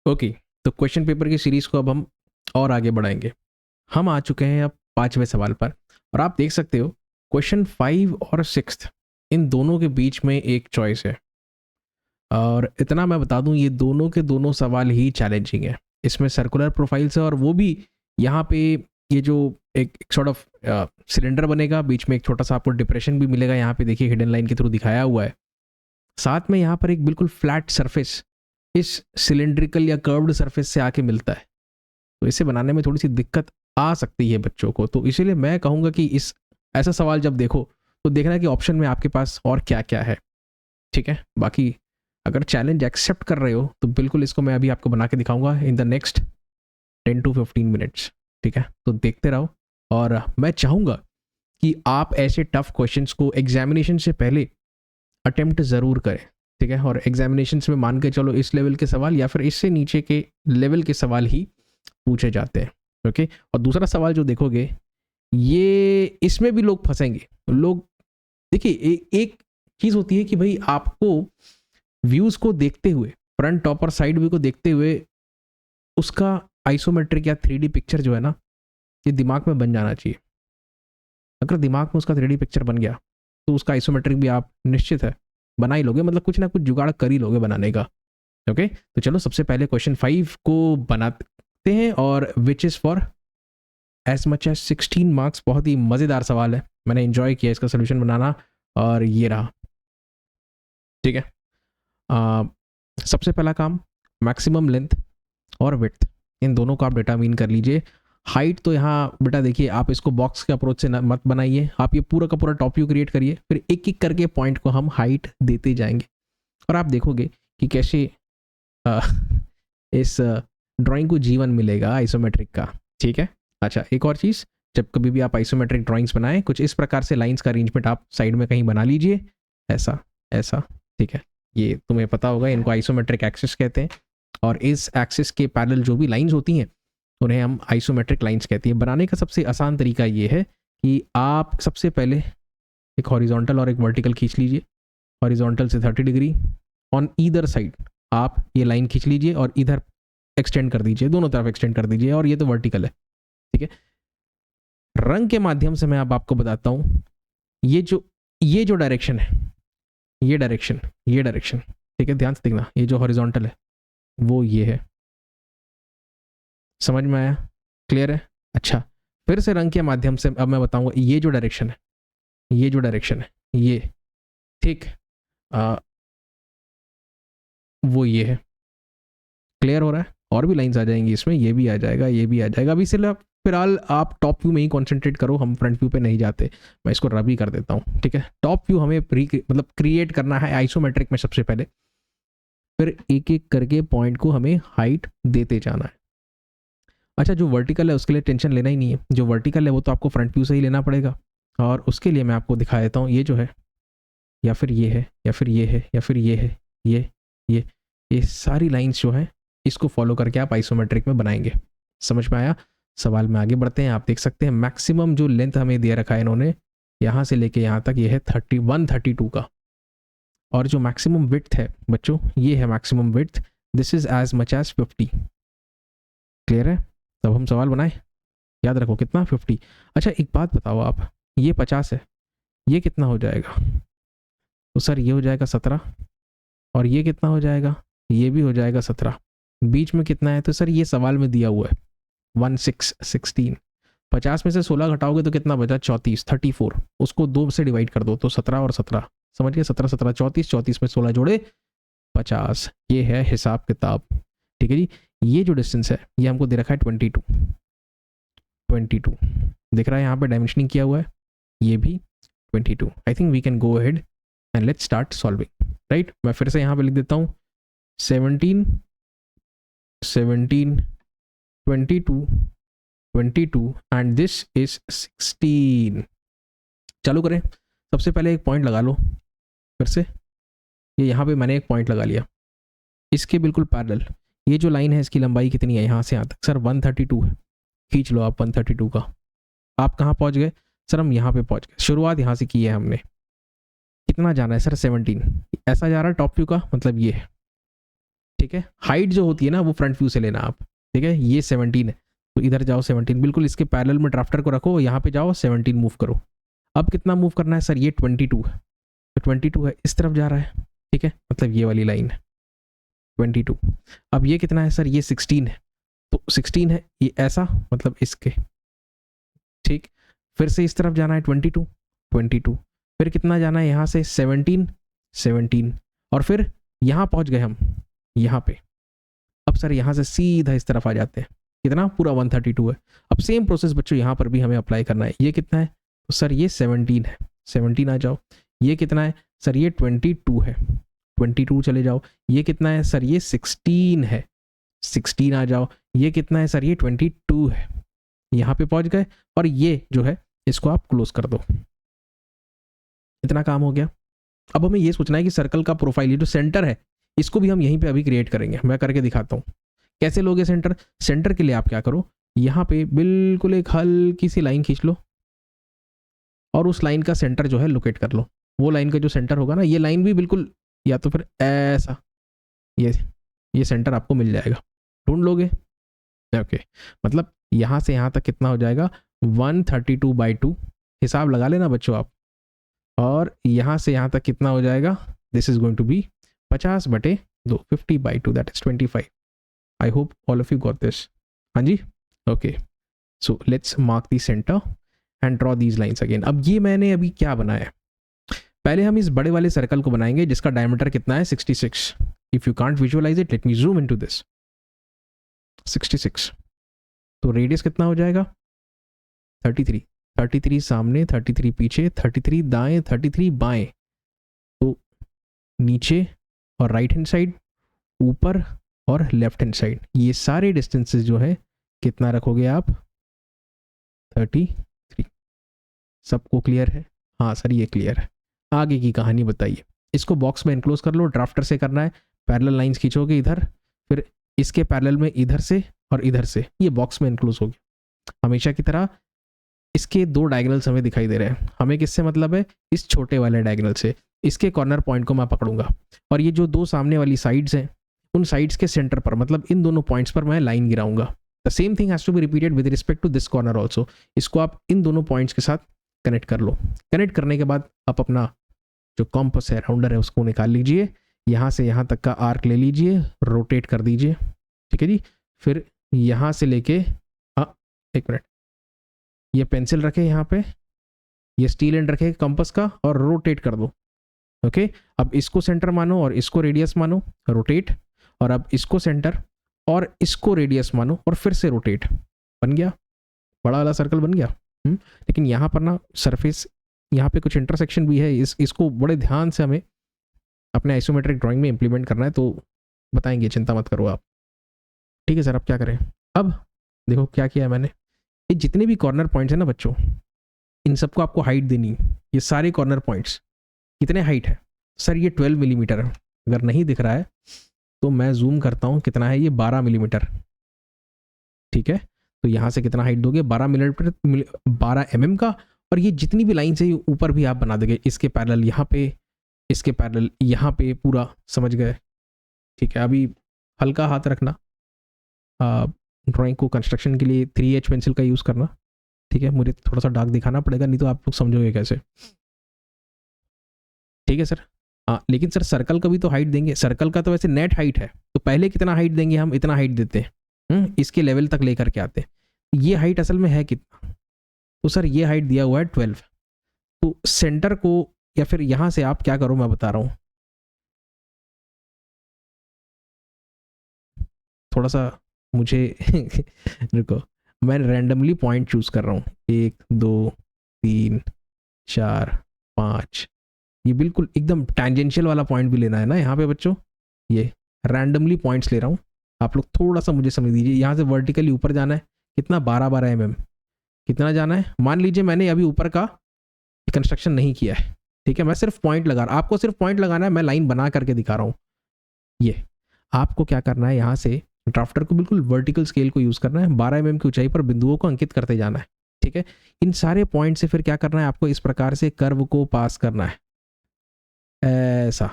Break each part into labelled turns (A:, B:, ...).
A: Okay, तो question paper की series को अब हम और आगे बढ़ाएंगे। हम आ चुके हैं अब 5वें सवाल पर और आप देख सकते हो क्वेश्चन 5 और 6 इन दोनों के बीच में एक चॉइस है और इतना मैं बता दूं ये दोनों के दोनों सवाल ही चैलेंजिंग है। इसमें सर्कुलर प्रोफाइल्स है और वो भी यहाँ पे ये जो एक सॉर्ट ऑफ सिलेंडर बनेगा, बीच में एक छोटा सा आपको डिप्रेशन भी मिलेगा। यहाँ पे देखिए हिडन लाइन के थ्रू दिखाया हुआ है। साथ में यहाँ पर एक बिल्कुल फ्लैट सरफेस इस सिलेंड्रिकल या कर्व्ड सरफेस से आके मिलता है, तो इसे बनाने में थोड़ी सी दिक्कत आ सकती है बच्चों को। तो इसीलिए मैं कहूँगा कि इस ऐसा सवाल जब देखो तो देखना कि ऑप्शन में आपके पास और क्या क्या है। ठीक है, बाकी अगर चैलेंज एक्सेप्ट कर रहे हो तो बिल्कुल इसको मैं अभी आपको बना के दिखाऊंगा in the next 10 to 15 minutes. ठीक है, तो देखते रहो और मैं चाहूँगा कि आप ऐसे टफ क्वेश्चंस को एग्जामिनेशन से पहले अटेम्प्ट ज़रूर करें। ठीक है, और एग्जामिनेशन में मान के चलो इस लेवल के सवाल या फिर इससे नीचे के लेवल के सवाल ही पूछे जाते हैं। ओके, और दूसरा सवाल जो देखोगे ये इसमें भी लोग फंसेंगे। लोग देखिए एक चीज़ होती है कि भाई आपको व्यूज़ को देखते हुए, फ्रंट टॉप और साइड व्यू को देखते हुए उसका आइसोमेट्रिक या 3D पिक्चर जो है ना, ये दिमाग में बन जाना चाहिए। अगर दिमाग में उसका 3D पिक्चर बन गया तो उसका आइसोमेट्रिक भी आप निश्चित है बना ही लोगे, मतलब कुछ ना कुछ जुगाड़ कर ही लोगे बनाने का। ओके, तो चलो सबसे पहले क्वेश्चन 5 को बनाते हैं और which is for as much as 16 marks. बहुत ही मज़ेदार सवाल है, मैंने इन्जॉय किया इसका सोल्यूशन बनाना और ये रहा। ठीक है, सबसे पहला काम मैक्सिमम लेंथ और विड्थ इन दोनों को आप डिटरमाइन कर लीजिए। हाइट तो यहाँ बेटा देखिए आप इसको बॉक्स के अप्रोच से मत बनाइए, आप ये पूरा का पूरा टॉप व्यू क्रिएट करिए, फिर एक एक करके पॉइंट को हम हाइट देते जाएंगे और आप देखोगे कि कैसे इस ड्राइंग को जीवन मिलेगा आइसोमेट्रिक का। ठीक है, अच्छा एक और चीज़, जब कभी भी आप आइसोमेट्रिक ड्राइंग्स बनाएं कुछ इस प्रकार से लाइंस का अरेंजमेंट आप साइड में कहीं बना लीजिए, ऐसा ऐसा। ठीक है, ये तुम्हें पता होगा, इनको आइसोमेट्रिक एक्सिस कहते हैं और इस एक्सिस के पैरेलल जो भी लाइंस होती हैं उन्हें हम आइसोमेट्रिक लाइंस कहते हैं। बनाने का सबसे आसान तरीका ये है कि आप सबसे पहले एक हॉरिजॉन्टल और एक वर्टिकल खींच लीजिए। हॉरिजॉन्टल से 30 डिग्री ऑन ईदर साइड आप ये लाइन खींच लीजिए और इधर एक्सटेंड कर दीजिए, दोनों तरफ एक्सटेंड कर दीजिए, और ये तो वर्टिकल है। ठीक है, रंग के माध्यम से मैं अब आपको बताता हूँ ये जो डायरेक्शन है, ये डायरेक्शन। ठीक है, ध्यान से देखना, ये जो हॉरिजॉन्टल है वो ये है। समझ में आया? क्लियर है? अच्छा, फिर से रंग के माध्यम से अब मैं बताऊंगा ये जो डायरेक्शन है ये, ठीक, वो ये है। क्लियर हो रहा है? और भी लाइंस आ जाएंगी इसमें, ये भी आ जाएगा, ये भी आ जाएगा। अभी इसलिए फिलहाल आप टॉप व्यू में ही कॉन्सेंट्रेट करो, हम फ्रंट व्यू पे नहीं जाते। मैं इसको रबी कर देता हूँ। ठीक है, टॉप व्यू हमें मतलब क्रिएट करना है आइसोमेट्रिक में सबसे पहले, फिर एक एक करके पॉइंट को हमें हाइट देते जाना है। अच्छा, जो वर्टिकल है उसके लिए टेंशन लेना ही नहीं है, जो वर्टिकल है वो तो आपको फ्रंट व्यू से ही लेना पड़ेगा और उसके लिए मैं आपको दिखा देता हूँ। ये जो है या फिर ये है या फिर ये है या फिर ये है, ये ये सारी लाइंस जो हैं इसको फॉलो करके आप आइसोमेट्रिक में बनाएंगे। समझ में आया? सवाल में आगे बढ़ते हैं। आप देख सकते हैं मैक्सिमम जो लेंथ हमें दे रखा है इन्होंने, यहाँ से लेके यहाँ तक ये है 132 का, और जो मैक्सिमम विड्थ है बच्चों ये है maximum width, this is as much as 50। क्लियर है? तब हम सवाल बनाए, याद रखो कितना 50। अच्छा एक बात बताओ आप, ये 50 है, ये कितना हो जाएगा? तो सर ये हो जाएगा 17, और ये कितना हो जाएगा? ये भी हो जाएगा 17। बीच में कितना है? तो सर ये सवाल में दिया हुआ है 16। 50 में से 16 घटाओगे तो कितना बचा? 34। उसको 2 से डिवाइड कर दो तो 17 और 17, समझ गए? 17 17 34 में 16 जोड़े 50। ये है हिसाब किताब। ठीक है जी, ये जो डिस्टेंस है ये हमको दे रखा है 22 दिख रहा है यहाँ पे, डायमेंशनिंग किया हुआ है, ये भी 22। I think we can go ahead and let's start solving. Right, मैं फिर से यहाँ पे लिख देता हूँ 17 22 एंड दिस इज 16। चालू करें। सबसे पहले एक पॉइंट लगा लो, फिर से ये यहाँ पे मैंने एक पॉइंट लगा लिया, इसके बिल्कुल पैरेलल ये जो लाइन है इसकी लंबाई कितनी है यहाँ से यहाँ तक? सर 132 है, खींच लो आप 132 का। आप कहाँ पहुँच गए? सर हम यहाँ पे पहुँच गए, शुरुआत यहाँ से की है हमने। कितना जाना है सर? 17। ऐसा जा रहा है टॉप व्यू का, मतलब ये है। ठीक है, हाइट जो होती है ना वो फ्रंट व्यू से लेना आप, ठीक है। ये 17 है तो इधर जाओ 17, बिल्कुल इसके पैरेलल में ड्राफ्टर को रखो, यहाँ पे जाओ 17 मूव करो। अब कितना मूव करना है सर, ये 22 है, तो 22 है, इस तरफ जा रहा है, ठीक है, मतलब ये वाली लाइन है 22। अब ये कितना है सर, ये 16 है, तो 16 है ये ऐसा, मतलब इसके, ठीक। फिर से इस तरफ जाना है 22, फिर कितना जाना है यहाँ से 17, और फिर यहाँ पहुँच गए हम यहाँ पे। अब सर यहाँ से सीधा इस तरफ आ जाते हैं, कितना, पूरा 132 है। अब सेम प्रोसेस बच्चों यहाँ पर भी हमें अप्लाई करना है। ये कितना है तो सर ये 17 है, 17 आ जाओ। ये कितना है सर, ये 22 है, 22 चले जाओ। ये कितना है सर, ये 16 है, 16 आ जाओ। ये कितना है सर, ये 22 है, यहाँ पे पहुँच गए। और ये जो है इसको आप क्लोज कर दो, इतना काम हो गया। अब हमें ये सोचना है कि सर्कल का प्रोफाइल, ये जो सेंटर है इसको भी हम यहीं पे अभी क्रिएट करेंगे। मैं करके दिखाता हूँ कैसे लोगे सेंटर। सेंटर के लिए आप क्या करो, यहाँ पे बिल्कुल एक हल्की सी लाइन खींच लो और उस लाइन का सेंटर जो है लोकेट कर लो। वो लाइन का जो सेंटर होगा ना, ये लाइन भी बिल्कुल, या तो फिर ऐसा, ये सेंटर आपको मिल जाएगा, ढूंढ लोगे। ओके, मतलब यहाँ से यहाँ तक कितना हो जाएगा 132/2, हिसाब लगा लेना बच्चों आप। और यहाँ से यहाँ तक कितना हो जाएगा, this is going to be 50/2, 50/2, that is 25। I hope all of you got this. हाँ जी, okay. So let's mark the centre and draw these lines again. अब ये मैंने अभी क्या बनाया है, पहले हम इस बड़े वाले सर्कल को बनाएंगे जिसका डायमीटर कितना है 66। If you can't visualise it, let me zoom into this. 66, तो रेडियस कितना हो जाएगा 33, 33 सामने, 33 पीछे, 33 दाएं, 33 बाएं, तो नीचे और राइट हैंड साइड, ऊपर और लेफ्ट हैंड साइड, ये सारे डिस्टेंसेस जो है कितना रखोगे आप 33। सबको क्लियर है? हाँ सर ये क्लियर है। आगे की कहानी बताइए। इसको बॉक्स में इनक्लोज कर लो, ड्राफ्टर से करना है, पैरेलल लाइंस खींचोगे इधर, फिर इसके पैरेलल में इधर से और इधर से, ये बॉक्स में इनक्लोज हो गया। हमेशा की तरह इसके दो डायगोनल्स हमें दिखाई दे रहे हैं, हमें किससे मतलब है, इस छोटे वाले डायगोनल से। इसके कॉर्नर पॉइंट को मैं पकड़ूंगा और ये जो दो सामने वाली साइड्स हैं उन साइड्स के सेंटर पर, मतलब इन दोनों पॉइंट्स पर मैं लाइन गिराऊंगा। The same thing has to be repeated with respect to this corner also. इसको आप इन दोनों पॉइंट्स के साथ कनेक्ट कर लो। कनेक्ट करने के बाद आप अपना जो कॉम्पस है, राउंडर है, उसको निकाल लीजिए, यहाँ से यहाँ तक का आर्क ले लीजिए, रोटेट कर दीजिए, ठीक है जी। फिर यहाँ से लेके, हाँ एक मिनट, ये पेंसिल रखे यहाँ पे, ये स्टील एंड रखे कंपास का, और रोटेट कर दो। ओके, अब इसको सेंटर मानो और इसको रेडियस मानो, रोटेट, और अब इसको सेंटर और इसको रेडियस मानो और फिर से रोटेट। बन गया, बड़ा वाला सर्कल बन गया। लेकिन यहाँ पर ना सरफेस, यहाँ पे कुछ इंटरसेक्शन भी है, इसको बड़े ध्यान से हमें अपने आइसोमेट्रिक ड्राइंग में इंप्लीमेंट करना है, तो बताएंगे, चिंता मत करो आप। ठीक है सर, अब क्या करें। अब देखो क्या किया है मैंने, ये जितने भी कॉर्नर पॉइंट्स हैं ना बच्चों, इन सबको आपको हाइट देनी है। ये सारे कॉर्नर पॉइंट्स कितने हाइट है सर, ये 12 मिलीमीटर है। अगर नहीं दिख रहा है तो मैं जूम करता हूँ, कितना है ये 12 मिलीमीटर, ठीक है। तो यहाँ से कितना हाइट दोगे 12 मिलीमीटर, 12 mm का। और ये जितनी भी लाइन है ऊपर भी आप बना दोगे, इसके पैरेलल यहाँ पे, इसके पैरेलल यहाँ पे, पूरा समझ गए, ठीक है। अभी हल्का हाथ रखना, ड्राइंग को कंस्ट्रक्शन के लिए 3H पेंसिल का यूज़ करना, ठीक है। मुझे थोड़ा सा डार्क दिखाना पड़ेगा, नहीं तो आप लोग समझोगे कैसे, ठीक है सर। हाँ लेकिन सर सर्कल का भी तो हाइट देंगे, सर्कल का तो वैसे नेट हाइट है, तो पहले कितना हाइट देंगे हम, इतना हाइट देते हैं, इसके लेवल तक लेकर के आते हैं। ये हाइट असल में है कितना, तो सर ये हाइट दिया हुआ है 12। तो सेंटर को, या फिर यहाँ से आप क्या करो मैं बता रहा हूँ, थोड़ा सा मुझे रुको, मैं रैंडमली पॉइंट चूज कर रहा हूँ, 1 2 3 4 5, ये बिल्कुल एकदम टैंजेंशियल वाला पॉइंट भी लेना है ना यहाँ पे बच्चों, ये रैंडमली पॉइंट्स ले रहा हूँ। आप लोग थोड़ा सा मुझे समझ दीजिए, यहाँ से वर्टिकली ऊपर जाना है, कितना 12 mm, कितना जाना है, मान लीजिए मैंने अभी ऊपर का कंस्ट्रक्शन नहीं किया है, ठीक है, मैं सिर्फ पॉइंट लगा रहा, आपको सिर्फ पॉइंट लगाना है, मैं लाइन बना करके दिखा रहा हूँ। ये आपको क्या करना है, यहाँ से ड्राफ्टर को बिल्कुल वर्टिकल स्केल को यूज़ करना है, 12 mm की ऊंचाई पर बिंदुओं को अंकित करते जाना है, ठीक है। इन सारे पॉइंट से फिर क्या करना है, आपको इस प्रकार से कर्व को पास करना है, ऐसा,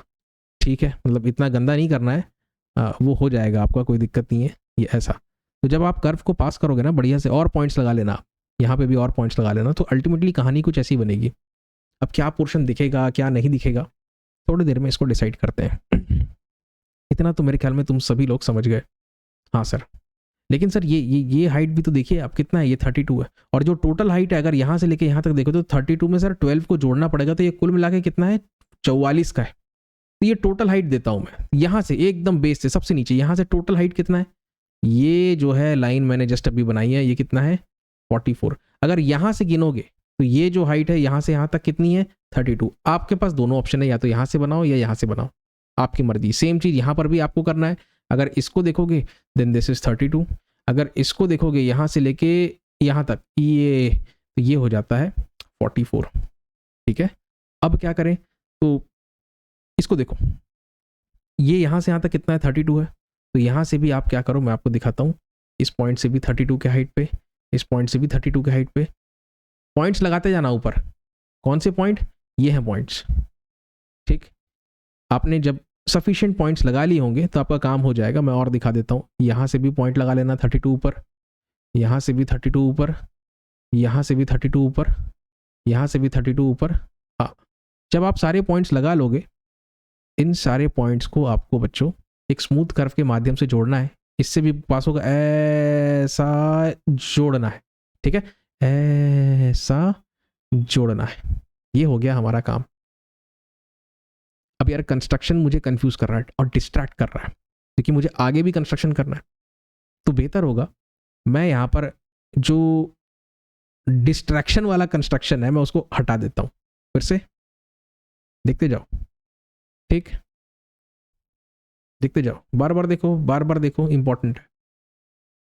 A: ठीक है। मतलब इतना गंदा नहीं करना है, वो हो जाएगा आपका, कोई दिक्कत नहीं है ये ऐसा। तो जब आप कर्व को पास करोगे ना बढ़िया से, और पॉइंट्स लगा लेना, यहाँ पे भी और पॉइंट्स लगा लेना, तो अल्टीमेटली कहानी कुछ ऐसी बनेगी। अब क्या पोर्शन दिखेगा क्या नहीं दिखेगा, थोड़ी देर में इसको डिसाइड करते हैं। इतना तो मेरे ख्याल में तुम सभी लोग समझ गए। हाँ सर, लेकिन सर ये हाइट भी तो देखिए आप, कितना है ये 32 है, और जो टोटल हाइट है अगर यहाँ से लेके यहाँ तक देखो तो 32 में सर 12 को जोड़ना पड़ेगा, तो ये कुल मिला के कितना है 44 का है। तो ये टोटल हाइट देता हूँ मैं यहाँ से एकदम बेस से सबसे नीचे, यहाँ से टोटल हाइट कितना है, ये जो है लाइन मैंने जस्ट अभी बनाई है, ये कितना है 44। अगर यहाँ से गिनोगे तो ये जो हाइट है यहाँ से यहाँ तक कितनी है 32। आपके पास दोनों ऑप्शन है, या तो यहाँ से बनाओ या यहाँ से बनाओ, आपकी मर्जी। सेम चीज़ यहाँ पर भी आपको करना है। अगर इसको देखोगे देन दिस इज 32, अगर इसको देखोगे यहाँ से लेके यहाँ तक ये हो जाता है 44। ठीक है, अब क्या करें, तो इसको देखो, ये यहाँ से यहाँ तक कितना है 32 है, तो यहाँ से भी आप क्या करो मैं आपको दिखाता हूँ, इस पॉइंट से भी 32 के हाइट पे, इस पॉइंट से भी 32 के हाइट पे, पॉइंट्स लगाते जाना ऊपर। कौन से पॉइंट, ये हैं पॉइंट्स। ठीक, आपने जब सफिशिएंट पॉइंट्स लगा लिए होंगे तो आपका काम हो जाएगा। मैं और दिखा देता हूँ, यहाँ से भी पॉइंट लगा लेना 32 ऊपर, यहाँ से भी 32 ऊपर, यहाँ से भी 32 ऊपर, यहाँ से भी 32 ऊपर। हाँ, जब आप सारे पॉइंट्स लगा लोगे, इन सारे पॉइंट्स को आपको बच्चों एक स्मूथ कर्व के माध्यम से जोड़ना है। इससे भी पास होगा, ऐसा जोड़ना है। ठीक है, ऐसा जोड़ना है। ये हो गया हमारा काम। अब यार कंस्ट्रक्शन मुझे कंफ्यूज कर रहा है और डिस्ट्रैक्ट कर रहा है, क्योंकि मुझे आगे भी कंस्ट्रक्शन करना है। तो बेहतर होगा मैं यहाँ पर जो डिस्ट्रैक्शन वाला कंस्ट्रक्शन है मैं उसको हटा देता हूँ। फिर से देखते जाओ, ठीक, देखते जाओ, बार बार देखो, बार बार देखो, इंपॉर्टेंट है।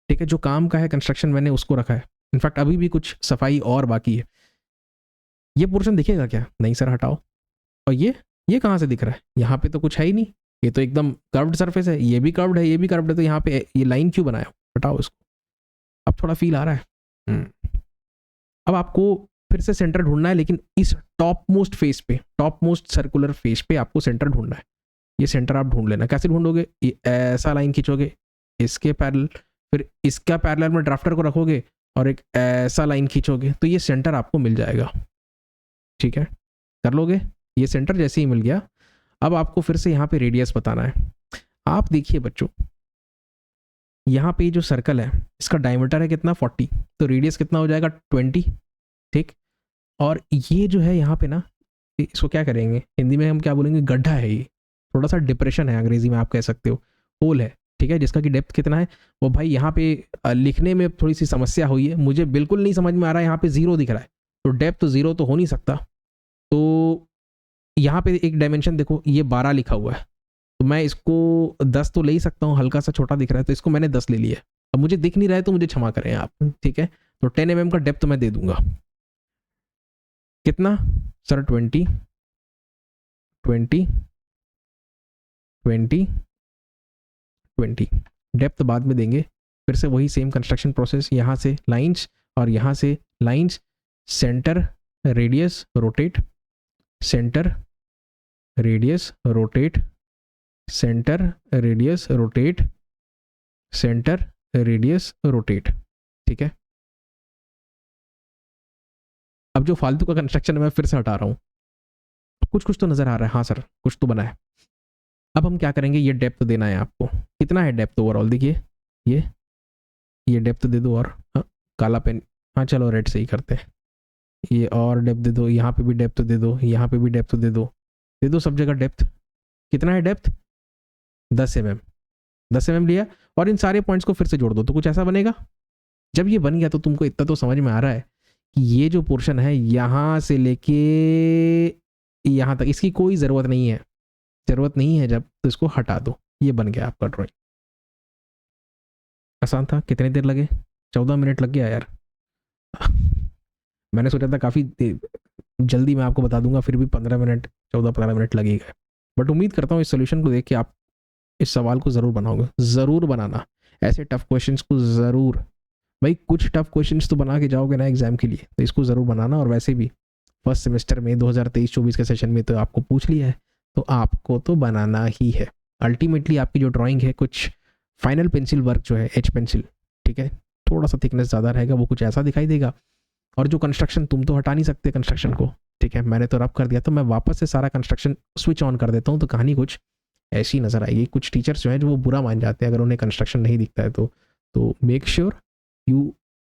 A: ठीक है, जो काम का है कंस्ट्रक्शन मैंने उसको रखा है। इनफैक्ट अभी भी कुछ सफाई और बाकी है। ये पोर्शन दिखेगा क्या, नहीं सर हटाओ। और ये कहाँ से दिख रहा है, यहाँ पे तो कुछ है ही नहीं, ये तो एकदम कर्व्ड सरफेस है, ये भी कर्व्ड है, ये भी कर्व्ड है, तो यहाँ पे ये लाइन क्यों बनाया, हटाओ इसको। अब थोड़ा फील आ रहा है। अब आपको फिर से सेंटर ढूंढना है, लेकिन इस टॉप मोस्ट फेस पे, टॉप मोस्ट सर्कुलर फेस पे आपको सेंटर ढूंढना है। ये सेंटर आप ढूंढ लेना। कैसे ढूंढोगे, ये ऐसा लाइन खींचोगे इसके पैरेलल, फिर इसका पैरेलल में ड्राफ्टर को रखोगे और एक ऐसा लाइन खींचोगे, तो ये सेंटर आपको मिल जाएगा। ठीक है, कर लोगे, ये सेंटर जैसे ही मिल गया। अब आपको फिर से यहाँ पे रेडियस बताना है। आप देखिए बच्चों, यहाँ पे जो सर्कल है इसका डायमीटर है कितना 40, तो रेडियस कितना हो जाएगा 20। ठीक, और ये जो है यहाँ पे ना, इसको क्या करेंगे, हिंदी में हम क्या बोलेंगे, गड्ढा है ये, थोड़ा सा डिप्रेशन है, अंग्रेजी में आप कह सकते हो, होल है। ठीक है, जिसका कि डेप्थ कितना है वो भाई यहाँ पे लिखने में थोड़ी सी समस्या हुई है, मुझे बिल्कुल नहीं समझ में आ रहा है। यहाँ पे 0 दिख रहा है, तो डेप्थ 0 तो हो नहीं सकता। तो यहाँ पे एक डायमेंशन देखो, ये 12 लिखा हुआ है, तो मैं इसको 10 तो ले ही सकता हूँ, हल्का सा छोटा दिख रहा है तो इसको मैंने 10 ले लिया। अब मुझे दिख नहीं रहा है तो मुझे क्षमा करें आप। ठीक है, तो 10 mm का डेप्थ मैं दे दूंगा। कितना सर, 20 20 20 20। डेप्थ बाद में देंगे। फिर से वही सेम कंस्ट्रक्शन प्रोसेस, यहाँ से लाइंस और यहाँ से lines, centre radius rotate, centre radius rotate, centre radius rotate, centre radius rotate. ठीक है, अब जो फालतू का कंस्ट्रक्शन है मैं फिर से हटा रहा हूँ। कुछ तो नजर आ रहा है, हाँ सर कुछ तो बना है। अब हम क्या करेंगे, ये डेप्थ देना है आपको। कितना है डेप्थ ओवरऑल, देखिए ये डेप्थ दे दो, और हाँ, काला पेन, हाँ चलो रेड से ही करते हैं। ये और डेप्थ दे दो, यहाँ पे भी डेप्थ दे दो, यहाँ पे भी डेप्थ दे दो सब जगह डेप्थ। कितना है डेप्थ 10 mm, 10 mm लिया, और इन सारे पॉइंट्स को फिर से जोड़ दो तो कुछ ऐसा बनेगा। जब ये बन गया तो तुमको इतना तो समझ में आ रहा है कि ये जो पोर्शन है यहाँ से लेके यहाँ तक इसकी कोई ज़रूरत नहीं है, ज़रूरत नहीं है जब, तो इसको हटा दो। ये बन गया आपका ड्राइंग। आसान था, कितनी देर लगे, 14 मिनट लग गया यार। मैंने सोचा था काफ़ी जल्दी मैं आपको बता दूंगा, फिर भी 15 मिनट 14-15 मिनट लगेगा। बट उम्मीद करता हूँ इस सोल्यूशन को देख के आप इस सवाल को ज़रूर बनाओगे। ज़रूर बनाना ऐसे टफ क्वेश्चंस को, ज़रूर भाई, कुछ टफ क्वेश्चंस तो बना के जाओगे ना एग्जाम के लिए, तो इसको ज़रूर बनाना। और वैसे भी फर्स्ट सेमेस्टर में 2023-24 के सेशन में तो आपको पूछ लिया है, तो आपको तो बनाना ही है। अल्टीमेटली आपकी जो ड्राइंग है, कुछ फाइनल पेंसिल वर्क जो है एच पेंसिल, ठीक है, थोड़ा सा थिकनेस ज़्यादा रहेगा, वो कुछ ऐसा दिखाई देगा। और जो कंस्ट्रक्शन, तुम तो हटा नहीं सकते कंस्ट्रक्शन को, ठीक है, मैंने तो रब कर दिया, तो मैं वापस से सारा कंस्ट्रक्शन स्विच ऑन कर देता हूँ, तो कहानी कुछ ऐसी नज़र आएगी। कुछ टीचर्स जो है जो वो बुरा मान जाते हैं अगर उन्हें कंस्ट्रक्शन नहीं दिखता है तो make sure you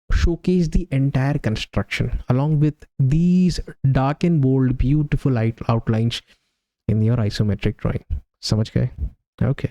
A: showcase the entire construction along with these dark and bold beautiful outlines in your isometric drawing. समझ गए? Okay.